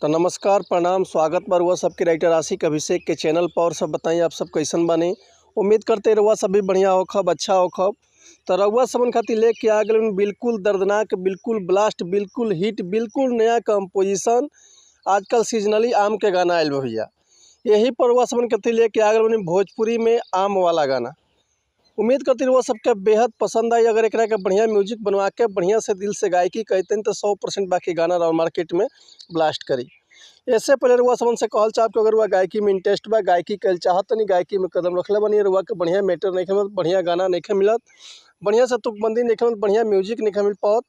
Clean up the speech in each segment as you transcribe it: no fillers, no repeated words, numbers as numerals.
तो नमस्कार प्रणाम स्वागत बा रउआ सबके राइटर आशिक अभिषेक के चैनल पर। और सब बताइए आप सब कैसन बानी। उम्मीद करते रउआ सब भी बढ़िया होखब, अच्छा होखब। तो रउआ सबन खातिर लेके आ गए बिल्कुल दर्दनाक, बिल्कुल ब्लास्ट, बिल्कुल हिट, बिल्कुल नया कंपोजिशन। आजकल सीजनली आम के गाना आयल बा भैया। यही पर रउआ सबन खातिर लेके आ गए भोजपुरी में आम वाला गाना। उम्मीद करती रउआ सबके बेहद पसंद आई। अगर एकरा के बढ़िया म्यूजिक बनवा के बढ़िया से दिल से गायकी कहते तो 100% बाकी गाना और मार्केट में ब्लास्ट करी। इससे पहले रउआ सबन से कहल चाहब कि अगर वह गायकी में इंटरेस्ट बा, गायकी कल चाहत नहीं, गायकी में कदम रखले बनी, रउआ के बढ़िया मैटर नहीं मिलत, बढ़िया गाना नहीं मिलत, बढ़िया से तुकबंदी नहीं मिलत, बढ़िया म्यूजिक नहीं मिल पात,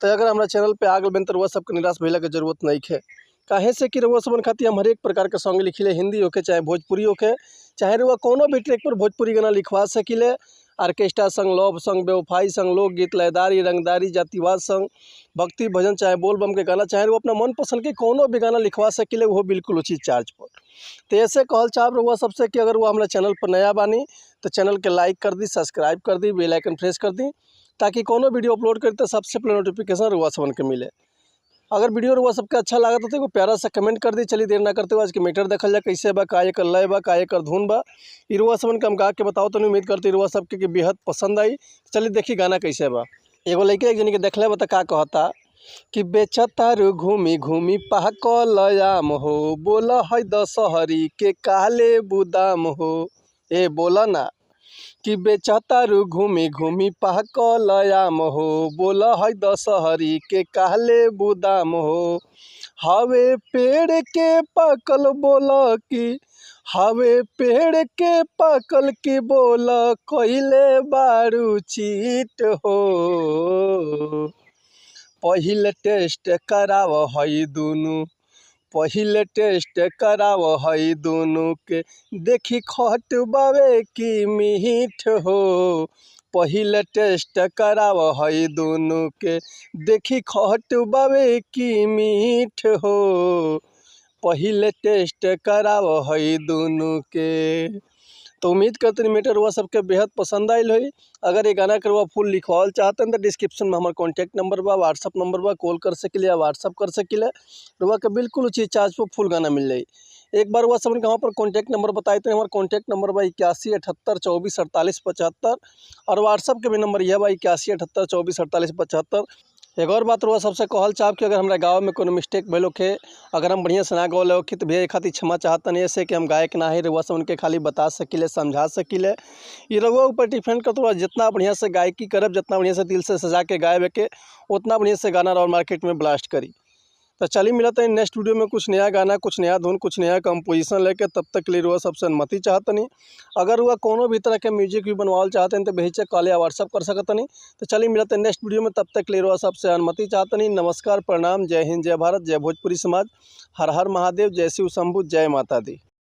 तो अगर हमारा चैनल पे आ गए बन तो रउआ सबके निराश भइला के जरूरत नहीं है। काहे से कि रउआ सबन खातिर हम हर एक प्रकार के सॉन्ग लिखिले, हिंदी होके चाहे भोजपुरी होके, चाहे रउआ कोनो भी ट्रैक पर भोजपुरी गाना लिखवा सकिले। ऑर्केस्ट्रा संग, लव संग, बेवफाई संग, लोकगीत, लयदारी, रंगदारी, जातिवाद संग, भक्ति भजन, चाहे बोल बम के गाना, चाहे वो अपना मन पसंद के कोनो भी गाना लिखवा सकिले, वो बिल्कुल उचित चार्ज पर। तो ऐसे कहल चाहब रउआ सबसे कि अगर वो हमारा चैनल पर नया बानी तो चैनल के लाइक कर दी, सब्सक्राइब कर दी, बेल आइकन प्रेस कर दी, ताकि कोनो वीडियो अपलोड करी तो सबसे पहले नोटिफिकेशन रउआ सबन के मिले। अगर वीडियो रउआ सबके अच्छा लागत तो एगो प्यारा सा कमेंट कर दी। चलिए देर ना करते हुए आज के मीटर देखल जाए कैसे बा, का एकर लय बा, का एकर धुन बा। ई रउआ सबन के हम गा के बताओ तो उम्मीद करती रउआ सबके कि बेहद पसंद आई। चलिए देखी गाना कैसे बा। एगो लड़के एक जनी के देखले बा त का कहता कि बेचतारू घूमी घूमी पाकल आम हो, बोला है दशहरी के काले बुदाम हो। ए बोला ना कि बेचतारू घूमी घूमी पाकल आम हो, बोला है दशहरी के काले बुदाम हो। हवे पेड़ के पाकल बोला कि हवे पेड़ के पाकल की बोला कइले बारू चीट हो। पहिले टेस्ट कराव हई दुनु, पहिले टेस्ट कराव हई दुनु के, देखी खट बावे की मीठ हो। पहिले टेस्ट कराव हई दुनु के, देखी खट बावे की मीठ हो। पहिले टेस्ट कराव हई दुनु के। तो उम्मीद करते मीटर हुआ सबके बेहद पसंद आयल हुई। अगर ये गाना करवा फुल लिखवाल चाहते हैं तो डिस्क्रिप्शन में हमारा कॉन्टैक्ट नंबर बा, व्हाट्सअप नंबर बा, कॉल कर सकिले या व्हाट्सअप कर सकिले। रुआ के बिल्कुल उचित चार्ज पर फुल गाना मिल जाए। एक बार वह सब वहाँ पर कॉन्टैक्ट नंबर बताए थे। हमारा कॉन्टैक्ट नंबर बा 8178244875 और व्हाट्सअप के भी नंबर यह बा 8178244875। एक और बात रुआ सबसे कहल चाहब कि अगर हमारे गाँव में कोनो मिस्टेक भइल होखे, अगर हम बढ़िया से ना गौले होखी तो भैया खातिर क्षमा चाहता नहीं। ऐसे कि हम गायक ना है, रुआ सब उनके खाली बता सकिले, समझा सकिले। ये रउआ ऊपर डिपेंड करता है, जितना बढ़िया से गायकी करब, जितना बढ़िया से दिल से सजा के गायब के, उतना बढ़िया से गाना और मार्केट में ब्लास्ट करी। तो चलिए मिलते हैं नेक्स्ट वीडियो में कुछ नया गाना, कुछ नया धुन, कुछ नया कंपोजिशन लेके। तब तक के लिए रुआ सबसे अनुमति चाहता नहीं। अगर वह कोनो भी तरह के म्यूजिक भी बनवाल चाहते हैं तो बेहिचक कॉल या व्हाट्सअप कर सकता नहीं। तो चलिए मिलते हैं नेक्स्ट वीडियो में, तब तक के लिए रुआ सबसे अनुमति चाहता नहीं। नमस्कार प्रणाम, जय हिंद, जय भारत, जय भोजपुरी समाज, हर हर महादेव, जय शिव शंभु, जय माता दी।